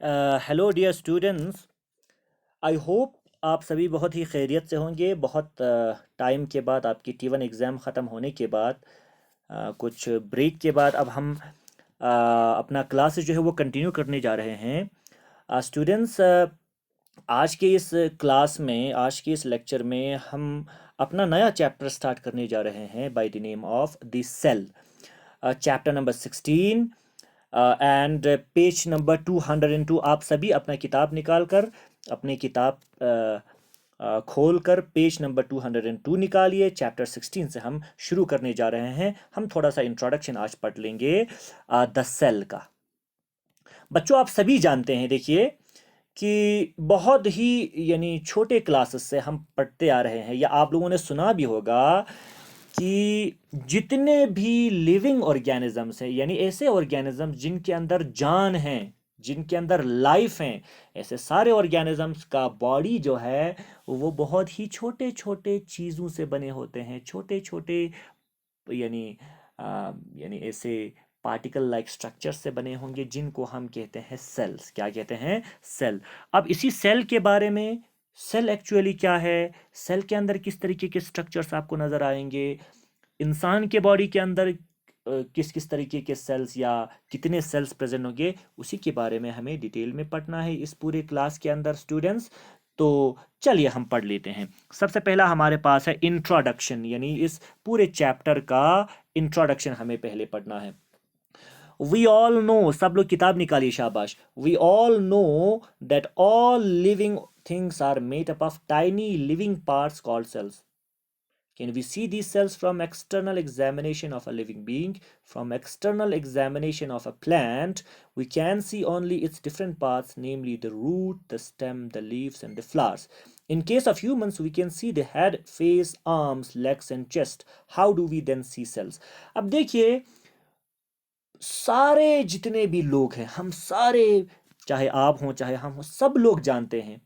Hello dear students. I hope आप सभी बहुत ही खैरियत से होंगे। बहुत टाइम के बाद आपकी टी 1 एग्ज़ाम ख़त्म होने के बाद कुछ ब्रेक के बाद अब हम अपना क्लासेस जो है वो कंटिन्यू करने जा रहे हैं। स्टूडेंट्स, आज के इस क्लास में, आज के इस लेक्चर में हम अपना नया चैप्टर स्टार्ट करने जा रहे हैं by the name of the cell. Chapter number 16 and page number 202। आप सभी अपना किताब निकाल कर, अपनी किताब खोल कर पेज नंबर 202 निकालिए। चैप्टर 16 से हम शुरू करने जा रहे हैं। हम थोड़ा सा इंट्रोडक्शन आज पढ़ लेंगे द सेल का। बच्चों, आप सभी जानते हैं, देखिए कि बहुत ही यानी छोटे क्लासेस से हम पढ़ते आ रहे हैं, या आप लोगों ने सुना भी होगा कि जितने भी लिविंग ऑर्गेनिजम्स हैं, यानी ऐसे ऑर्गेनिजम्स जिनके अंदर जान है, जिनके अंदर लाइफ है, ऐसे सारे ऑर्गेनिजम्स का बॉडी जो है वो बहुत ही छोटे छोटे चीज़ों से बने होते हैं। छोटे छोटे यानी यानी ऐसे पार्टिकल लाइक स्ट्रक्चर से बने होंगे जिनको हम कहते हैं सेल्स। क्या कहते हैं? सेल। अब इसी सेल के बारे में, सेल एक्चुअली क्या है, सेल के अंदर किस तरीके के स्ट्रक्चर्स आपको नजर आएंगे, इंसान के बॉडी के अंदर किस किस तरीके के सेल्स या कितने सेल्स प्रेजेंट होंगे, उसी के बारे में हमें डिटेल में पढ़ना है इस पूरे क्लास के अंदर स्टूडेंट्स। तो चलिए हम पढ़ लेते हैं। सबसे पहला हमारे पास है इंट्रोडक्शन, यानी इस पूरे चैप्टर का इंट्रोडक्शन हमें पहले पढ़ना है। वी ऑल नो, सब लोग किताब निकालिए, शाबाश। We all know that all living things are made up of tiny living parts called cells. Can we see these cells from external examination of a living being? From external examination of a plant, we can see only its different parts, namely the root, the stem, the leaves, and the flowers. In case of humans, we can see the head, face, arms, legs, and chest. How do we then see cells? अब देखिए, सारे जितने भी लोग हैं, हम सारे, चाहे आप हों चाहे हम हों, सब लोग जानते हैं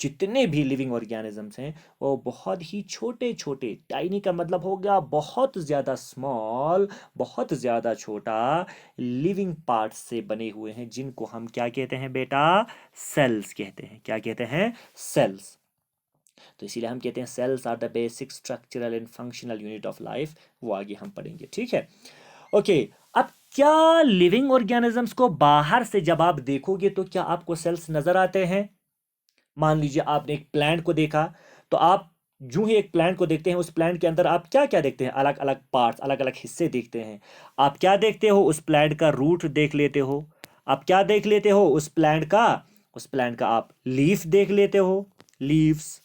जितने भी लिविंग ऑर्गेनिजम्स हैं वो बहुत ही छोटे छोटे, टाइनी का मतलब हो गया बहुत ज़्यादा स्मॉल, बहुत ज़्यादा छोटा, लिविंग पार्ट्स से बने हुए हैं जिनको हम क्या कहते हैं बेटा? सेल्स कहते हैं। क्या कहते हैं? सेल्स। तो इसीलिए हम कहते हैं cells are the basic structural and functional unit of life. वो आगे हम पढ़ेंगे, ठीक है? ओके। अब क्या लिविंग ऑर्गेनिजम्स को बाहर से जब आप देखोगे तो क्या आपको सेल्स नजर आते हैं? मान लीजिए आपने एक प्लांट को देखा, तो आप जो ही एक प्लांट को देखते हैं, उस प्लांट के अंदर आप क्या क्या देखते हैं? अलग अलग पार्ट्स, अलग अलग हिस्से देखते हैं। आप क्या देखते हो? उस प्लांट का रूट देख लेते हो। आप क्या देख लेते हो? उस प्लांट का आप लीफ देख लेते हो, लीव्स।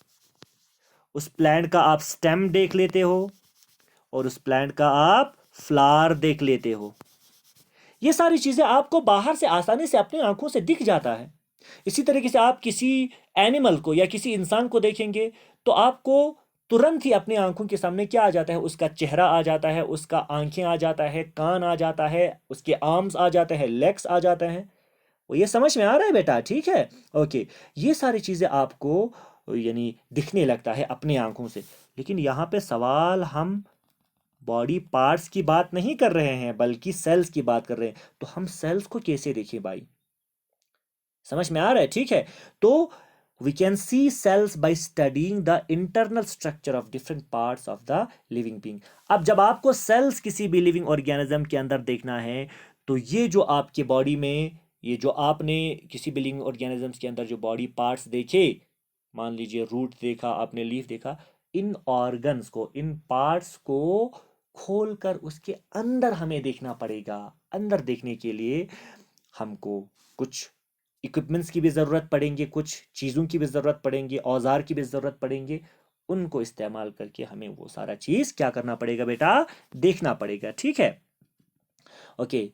उस प्लांट का आप स्टेम देख लेते हो, और उस प्लांट का आप फ्लावर देख लेते हो। ये सारी चीजें आपको बाहर से आसानी से अपनी आंखों से दिख जाता है। इसी तरीके से आप किसी एनिमल को या किसी इंसान को देखेंगे तो आपको तुरंत ही अपनी आंखों के सामने क्या आ जाता है? उसका चेहरा आ जाता है, उसका आंखें आ जाता है, कान आ जाता है, उसके आर्म्स आ जाते हैं, लेग्स आ जाते हैं। वो ये समझ में आ रहा है बेटा? ठीक है, ओके। ये सारी चीजें आपको यानी दिखने लगता है अपनी आंखों से। लेकिन यहाँ पे सवाल, हम बॉडी पार्ट्स की बात नहीं कर रहे हैं बल्कि सेल्स की बात कर रहे हैं। तो हम सेल्स को कैसे देखें भाई? समझ में आ रहा है? ठीक है। तो we can see cells by studying the internal structure of different parts of the living being. अब जब आपको सेल्स किसी भी लिविंग ऑर्गेनिज्म के अंदर देखना है, तो ये जो आपके बॉडी में, ये जो आपने किसी भी लिविंग ऑर्गेनिजम्स के अंदर जो बॉडी पार्ट्स देखे, मान लीजिए रूट देखा आपने, लीफ देखा, इन ऑर्गन्स को, इन पार्ट्स को खोलकर उसके अंदर हमें देखना पड़ेगा। अंदर देखने के लिए हमको कुछ इक्विपमेंट्स की भी ज़रूरत पड़ेंगे, कुछ चीज़ों की भी ज़रूरत पड़ेंगे, औजार की भी ज़रूरत पड़ेंगे। उनको इस्तेमाल करके हमें वो सारा चीज़ क्या करना पड़ेगा बेटा? देखना पड़ेगा, ठीक है? Okay.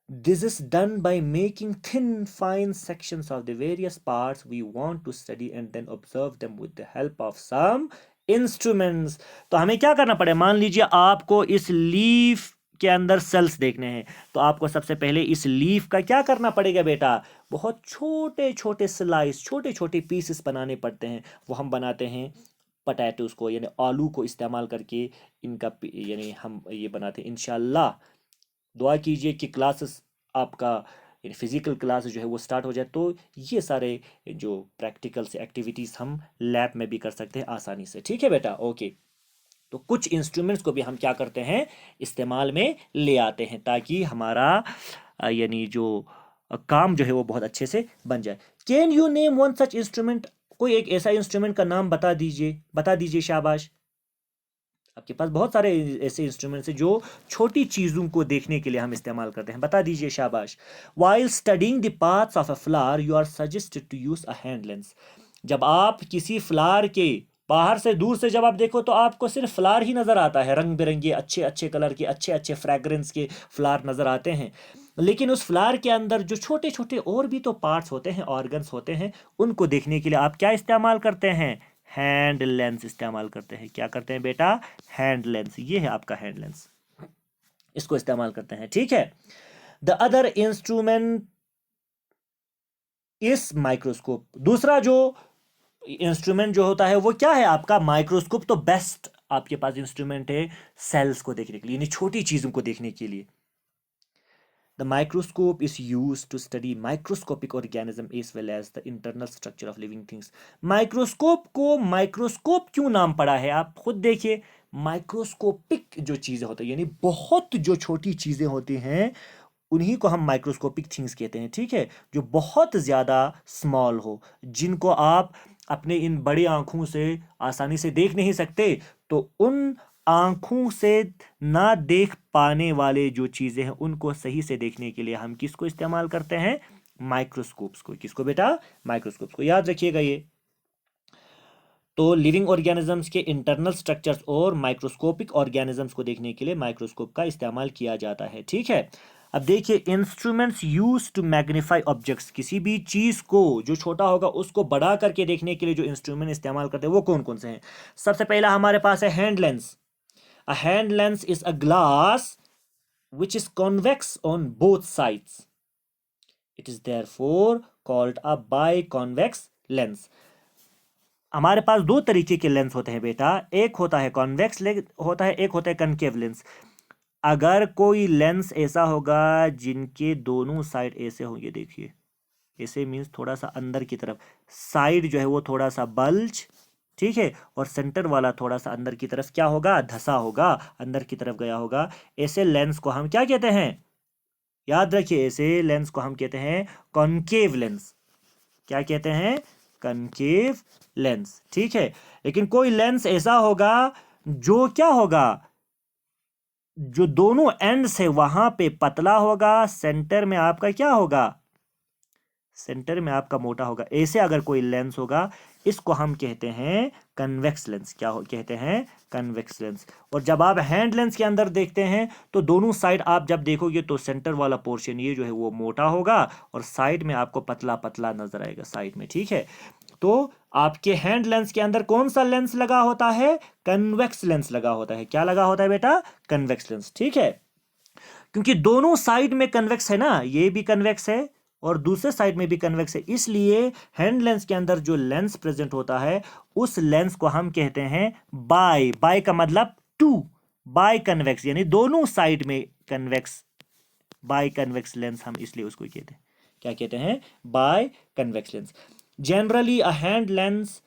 This is done by making thin, fine sections of the various parts we want to study and then observe them with the help of some instruments. तो हमें क्या करना पड़े? मान लीजिए आपको इस लीफ के अंदर सेल्स देखने हैं, तो आपको सबसे पहले इस लीफ का क्या करना पड़ेगा बेटा? बहुत छोटे छोटे स्लाइस, छोटे छोटे पीसेस बनाने पड़ते हैं। वो हम बनाते हैं पटैटोस को, यानी आलू को इस्तेमाल करके इनका यानी हम ये बनाते हैं। इंशाल्लाह दुआ कीजिए कि क्लासेस आपका यानी फिजिकल क्लास जो है वो स्टार्ट हो जाए, तो ये सारे जो प्रैक्टिकल से एक्टिविटीज़ हम लैब में भी कर सकते हैं आसानी से। ठीक है बेटा, ओके। तो कुछ इंस्ट्रूमेंट्स को भी हम क्या करते हैं, इस्तेमाल में ले आते हैं, ताकि हमारा यानी जो काम जो है वो बहुत अच्छे से बन जाए। Can you name one such instrument? कोई एक ऐसा इंस्ट्रूमेंट का नाम बता दीजिए, बता दीजिए, शाबाश। आपके पास बहुत सारे ऐसे इंस्ट्रूमेंट्स हैं जो छोटी चीज़ों को देखने के लिए हम इस्तेमाल करते हैं, बता दीजिए, शाबाश। While studying the parts of a flower you are suggested to use a hand lens. जब आप किसी फ्लावर के बाहर से, दूर से जब आप देखो तो आपको सिर्फ फ्लावर ही नजर आता है, रंग बिरंगे अच्छे अच्छे कलर के, अच्छे अच्छे फ्रेग्रेंस के फ्लावर नजर आते हैं, लेकिन उस फ्लावर के अंदर जो छोटे छोटे और भी तो पार्ट्स होते हैं, ऑर्गन्स होते हैं, उनको देखने के लिए आप क्या इस्तेमाल करते हैं, हैंड लेंस इस्तेमाल करते हैं। क्या करते हैं बेटा, हैंड लेंस। ये है आपका हैंड लेंस, इसको इस्तेमाल करते हैं। ठीक है, the other instrument is microscope. दूसरा जो इंस्ट्रूमेंट जो होता है वो क्या है आपका, माइक्रोस्कोप। तो बेस्ट आपके पास इंस्ट्रूमेंट है सेल्स को देखने के लिए, यानी छोटी चीजों को देखने के लिए। The microscope is used to study microscopic organism as well as the internal structure of living things. Microscope को माइक्रोस्कोप क्यों नाम पड़ा है, आप खुद देखिए। माइक्रोस्कोपिक जो चीजें होती हैं, यानी बहुत जो छोटी चीजें होती हैं, उन्हीं को हम माइक्रोस्कोपिक थिंग्स कहते हैं। ठीक है, जो बहुत ज़्यादा स्मॉल हो, जिनको आप अपने इन बड़ी आंखों से आसानी से देख नहीं सकते, तो उन आंखों से ना देख पाने वाले जो चीज़ें हैं उनको सही से देखने के लिए हम किसको इस्तेमाल करते हैं, माइक्रोस्कोप्स को। किसको बेटा, माइक्रोस्कोप्स को, याद रखिएगा ये। तो लिविंग ऑर्गेनिजम्स के इंटरनल स्ट्रक्चर्स और माइक्रोस्कोपिक ऑर्गेनिजम्स को देखने के लिए माइक्रोस्कोप का इस्तेमाल किया जाता है। ठीक है, अब देखिए, instruments use to magnify objects. किसी भी चीज को जो छोटा होगा उसको बड़ा करके देखने के लिए जो इंस्ट्रूमेंट इस्तेमाल करते हैं वो कौन कौन से हैं। सबसे पहला हमारे पास है hand lens. A hand lens is a glass which is convex on both sides. It is therefore called a biconvex lens. हमारे पास दो तरीके के लेंस होते हैं बेटा, एक होता है कॉन्वेक्स लेंस होता है, एक होता है कनकेव लेंस। अगर कोई लेंस ऐसा होगा जिनके दोनों साइड ऐसे होंगे, देखिए ऐसे मीन्स थोड़ा सा अंदर की तरफ, साइड जो है वो थोड़ा सा बल्ज, ठीक है, और सेंटर वाला थोड़ा सा अंदर की तरफ क्या होगा, धसा होगा, अंदर की तरफ गया होगा। ऐसे लेंस को हम क्या कहते हैं, याद रखिए, ऐसे लेंस को हम कहते हैं कॉनकेव लेंस। क्या कहते हैं, कनकेव लेंस। ठीक है, लेकिन कोई लेंस ऐसा होगा जो क्या होगा, जो दोनों एंड से वहां पे पतला होगा, सेंटर में आपका क्या होगा, सेंटर में आपका मोटा होगा। ऐसे अगर कोई लेंस होगा, इसको हम कहते हैं कन्वेक्स लेंस। क्या कहते हैं, कन्वेक्स लेंस। और जब आप हैंड लेंस के अंदर देखते हैं तो दोनों साइड आप जब देखोगे तो सेंटर वाला पोर्शन ये जो है वो मोटा होगा और साइड में आपको पतला पतला नजर आएगा साइड में। ठीक है, तो आपके हैंड लेंस के अंदर कौन सा लेंस लगा होता है, कन्वेक्स लेंस लगा होता है। क्या लगा होता है बेटा, कन्वेक्स लेंस। ठीक है, क्योंकि दोनों साइड में कन्वेक्स है ना, ये भी कन्वेक्स है और दूसरे साइड में भी कन्वेक्स है, इसलिए हैंड लेंस के अंदर जो लेंस प्रेजेंट होता है उस लेंस को हम कहते हैं बाय। बाय का मतलब टू, बाय कन्वेक्स, यानी दोनों साइड में कन्वेक्स, बाय कन्वेक्स लेंस हम इसलिए उसको कहते हैं, क्या कहते हैं, by convex lens. Generally a hand lens,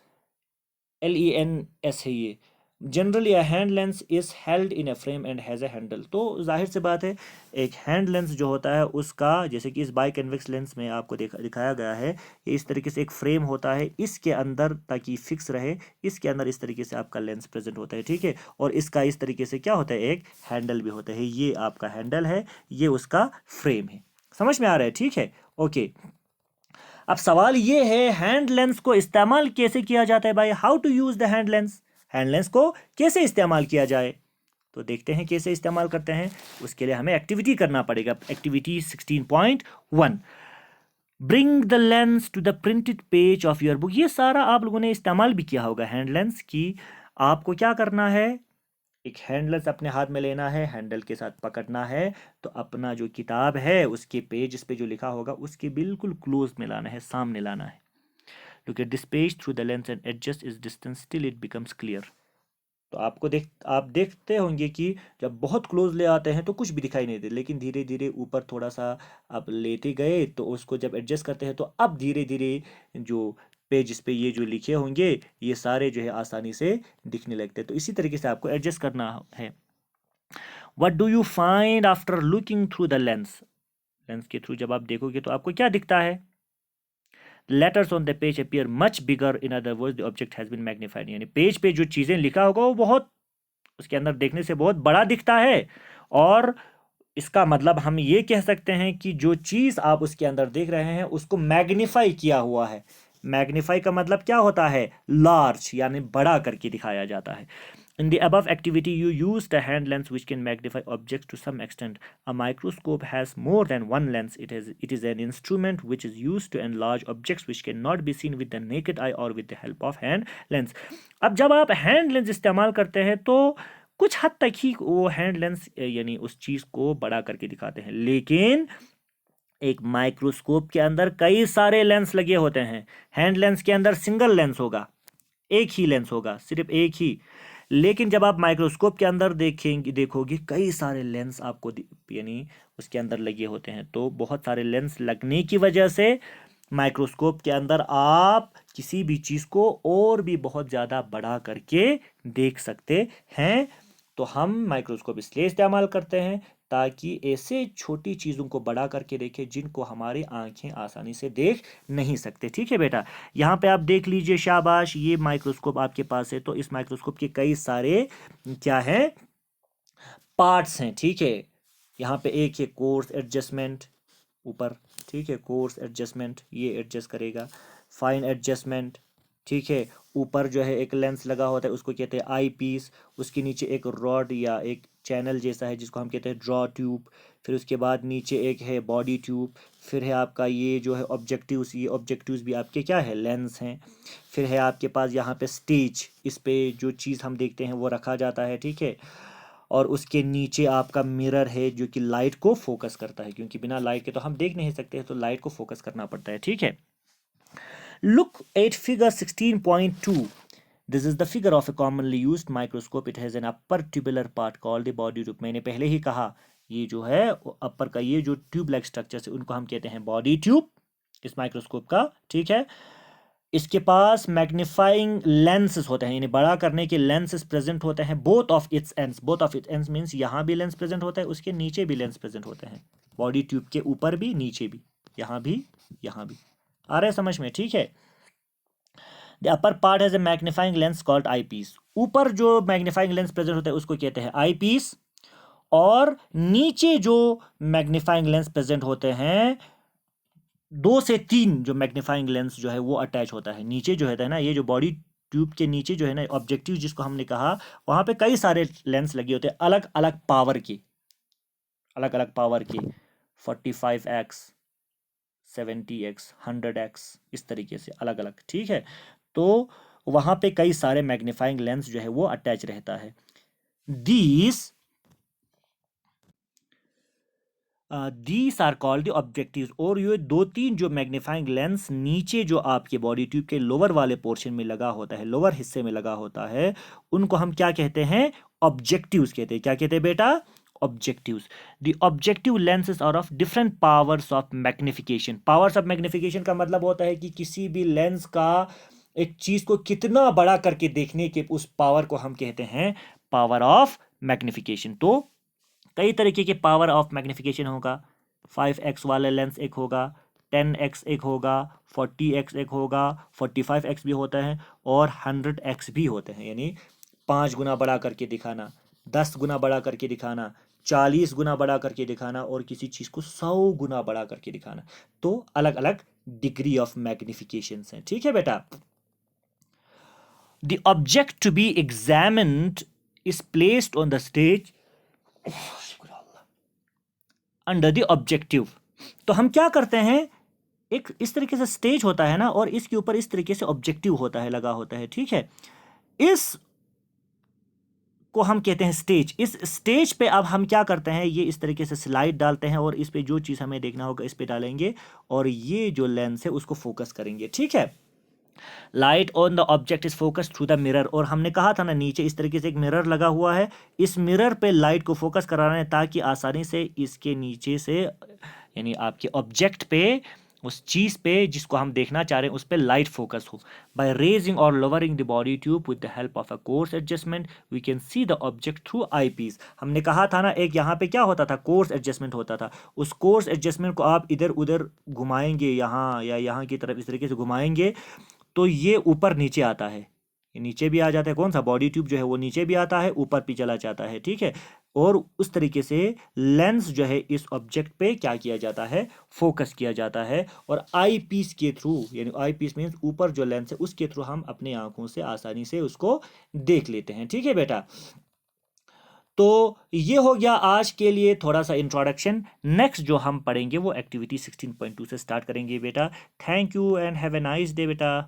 LENS है ये, generally a hand lens is held in a frame and has a handle. तो जाहिर सी बात है, एक हैंड लेंस जो होता है उसका, जैसे कि इस बाई कन्वेक्स लेंस में आपको दिखाया गया है, ये इस तरीके से एक फ्रेम होता है, इसके अंदर ताकि फिक्स रहे, इसके अंदर इस तरीके से आपका लेंस प्रेजेंट होता है। ठीक है, और इसका इस तरीके से क्या होता है, एक हैंडल भी होता है। ये आपका हैंडल है, ये उसका फ्रेम है। समझ में आ रहा है, ठीक है, ओके। अब सवाल ये है, हैंड लेंस को इस्तेमाल कैसे किया जाता है भाई, how to use the hand lens. Hand lens को कैसे इस्तेमाल किया जाए, तो देखते हैं कैसे इस्तेमाल करते हैं। उसके लिए हमें एक्टिविटी करना पड़ेगा। Activity 16.1, bring the lens to the printed page of your book. ये सारा आप लोगों ने इस्तेमाल भी किया होगा हैंड लेंस की। आपको क्या करना है, एक हैंड लेंस अपने हाथ में लेना है, हैंडल के साथ पकड़ना है, तो अपना जो किताब है उसके पेज, इस पे जो लिखा होगा उसके बिल्कुल क्लोज में लाना है, सामने लाना है। Look at this page through the lens and adjust इस distance till it becomes clear. तो आप देखते होंगे कि जब बहुत क्लोज ले आते हैं तो कुछ भी दिखाई नहीं दे, लेकिन धीरे धीरे ऊपर थोड़ा सा आप लेते गए तो उसको जब एडजस्ट करते हैं तो अब धीरे धीरे जो पेज पे ये जो लिखे होंगे ये सारे जो है आसानी से दिखने लगते हैं। तो इसी तरीके से आपको एडजस्ट करना है। What do you find after looking through the lens? Lens के थ्रू जब आप देखोगे तो आपको क्या दिखता है? Letters on the page appear much bigger, in other words the object has been magnified. यानी पेज पे जो चीजें लिखा होगा वो बहुत उसके अंदर देखने से बहुत बड़ा दिखता है, और इसका मतलब हम ये कह सकते हैं कि जो चीज आप उसके अंदर देख रहे हैं उसको मैग्नीफाई किया हुआ है। मैग्नीफाई का मतलब क्या होता है? लार्ज, यानी बड़ा करके दिखाया जाता है। In the above activity, you use the hand lens which can magnify objects to some extent. A microscope has more than one lens. It is an instrument which is used to enlarge objects which cannot be seen with the naked eye or with the help of hand lens. अब जब आप hand lens इस्तेमाल करते हैं तो कुछ हद तक ही वो हैंड लेंस यानी उस चीज को बड़ा करके दिखाते हैं, लेकिन एक माइक्रोस्कोप के अंदर कई सारे लेंस लगे होते हैं। हैंड लेंस के अंदर सिंगल लेंस होगा, एक ही लेंस होगा, सिर्फ एक ही। लेकिन जब आप माइक्रोस्कोप के अंदर देखोगे कई सारे लेंस आपको यानी उसके अंदर लगे होते हैं। तो बहुत सारे लेंस लगने की वजह से माइक्रोस्कोप के अंदर आप किसी भी चीज को और भी बहुत ज्यादा बड़ा करके देख सकते हैं। तो हम माइक्रोस्कोप इसलिए इस्तेमाल करते हैं ताकि ऐसे छोटी चीज़ों को बड़ा करके देखें जिनको हमारी आंखें आसानी से देख नहीं सकते। ठीक है बेटा, यहाँ पे आप देख लीजिए, शाबाश, ये माइक्रोस्कोप आपके पास है। तो इस माइक्रोस्कोप के कई सारे क्या हैं? पार्ट्स हैं। ठीक है, यहाँ पे एक है कोर्स एडजस्टमेंट ऊपर, ठीक है, कोर्स एडजस्टमेंट ये एडजस्ट करेगा। फाइन एडजस्टमेंट, ठीक है, ऊपर जो है एक लेंस लगा होता है उसको कहते हैं आई पीस। उसके नीचे एक रॉड या एक चैनल जैसा है जिसको हम कहते हैं ड्रॉ ट्यूब। फिर उसके बाद नीचे एक है बॉडी ट्यूब। फिर है आपका ये जो है ऑब्जेक्टिव्स, ये ऑब्जेक्टिव्स भी आपके क्या है? लेंस हैं। फिर है आपके पास यहाँ पे स्टेज, इस पे जो चीज़ हम देखते हैं वो रखा जाता है। ठीक है, और उसके नीचे आपका मिरर है जो कि लाइट को फोकस करता है, क्योंकि बिना लाइट के तो हम देख नहीं सकते, तो लाइट को फोकस करना पड़ता है। ठीक है, look at figure 16.2. This is the figure of a commonly used microscope. It has an upper tubular part called the body tube. मैंने पहले ही कहा ये जो है अपर का ये जो ट्यूब लाइक स्ट्रक्चर है उनको हम कहते हैं बॉडी ट्यूब इस माइक्रोस्कोप का। ठीक है, इसके पास मैग्नीफाइंग लेंसेस होते हैं, यानी बड़ा करने के लेंसेस प्रेजेंट होते हैं। Both of its ends, both of its ends means यहाँ भी लेंस प्रेजेंट होता है, उसके नीचे भी लेंस प्रेजेंट होते हैं। बॉडी ट्यूब के ऊपर भी, नीचे भी, यहाँ भी, यहाँ भी। आ रहा है समझ में? ठीक है, the upper part has a magnifying lens called eyepiece. ऊपर जो मैग्नीफाइंग लेंस प्रेजेंट होता है उसको कहते हैं आई पीस, और नीचे जो मैग्नीफाइंग लेंस प्रेजेंट होते हैं 2 से 3 जो मैग्नीफाइंग लेंस जो है वो अटैच होता है। नीचे जो है ना, ये जो बॉडी ट्यूब के नीचे जो है ना ऑब्जेक्टिव जिसको हमने कहा, वहां पे कई सारे लेंस लगे होते हैं अलग अलग पावर के, अलग अलग पावर के, 45x 70x 100x, इस तरीके से अलग अलग। ठीक है, तो वहां पे कई सारे मैग्नीफाइंग लेंस जो है वो अटैच रहता है। These are called the objectives. और ये 2-3 जो मैग्नीफाइंग लेंस नीचे जो आपके बॉडी ट्यूब के लोअर वाले पोर्शन में लगा होता है, लोअर हिस्से में लगा होता है, उनको हम क्या कहते हैं? ऑब्जेक्टिव्स कहते हैं। क्या कहते हैं बेटा? Objectives. The objective lenses are of different powers of magnification. Powers of magnification का मतलब होता है कि किसी भी लेंस का एक चीज को कितना बड़ा करके देखने के उस पावर को हम कहते हैं पावर ऑफ मैग्निफिकेशन। तो कई तरीके के पावर ऑफ मैग्निफिकेशन होगा। 5x वाला लेंस एक होगा, 10x एक होगा, 40x एक होगा, 45x भी होता है, और 100x भी होते हैं, यानी 5 गुना बड़ा करके दिखाना, 10 गुना बड़ा करके दिखाना, 40 गुना बड़ा करके दिखाना, और किसी चीज़ को 100 गुना बड़ा करके दिखाना। तो अलग अलग डिग्री ऑफ मैग्निफिकेशन हैं। ठीक है बेटा, the object to be examined is placed on the stage under the objective. तो हम क्या करते हैं, एक इस तरीके से स्टेज होता है ना, और इसके ऊपर इस तरीके से ऑब्जेक्टिव होता है, लगा होता है। ठीक है, इस को हम कहते हैं स्टेज। इस स्टेज पे अब हम क्या करते हैं, ये इस तरीके से स्लाइड डालते हैं, और इस पे जो चीज़ हमें देखना होगा इस पे डालेंगे, और ये जो लेंस है उसको फोकस करेंगे। ठीक है, light on the object is focus through the mirror, और हमने कहा था ना नीचे इस तरीके से एक मिरर लगा हुआ है, इस मिरर पे लाइट को फोकस कराना है ताकि आसानी से इसके नीचे से यानी आपके ऑब्जेक्ट पे, उस चीज पे जिसको हम देखना चाह रहे हैं उस पे लाइट फोकस हो। बाय रेजिंग और lowering the body tube with the help of a coarse adjustment we can see the object through eyepiece. हमने कहा था ना एक यहाँ पे क्या होता था, कोर्स एडजस्टमेंट होता था। उस कोर्स एडजस्टमेंट को आप इधर उधर घुमाएंगे, यहाँ या यहाँ की तरफ इस तरीके से घुमाएंगे तो ये ऊपर नीचे आता है, ये नीचे भी आ जाता है, कौन सा बॉडी ट्यूब जो है वो नीचे भी आता है, ऊपर भी चला जाता है, ठीक है। और उस तरीके से लेंस जो है इस ऑब्जेक्ट पे क्या किया जाता है, फोकस किया जाता है, और आई पीस के थ्रू, यानी आई पीस मीन्स ऊपर जो लेंस है उसके थ्रू हम अपनी आंखों से आसानी से उसको देख लेते हैं, ठीक है बेटा। तो ये हो गया आज के लिए थोड़ा सा इंट्रोडक्शन। नेक्स्ट जो हम पढ़ेंगे वो एक्टिविटी 16.2 से स्टार्ट करेंगे बेटा। Thank you and have a nice day बेटा।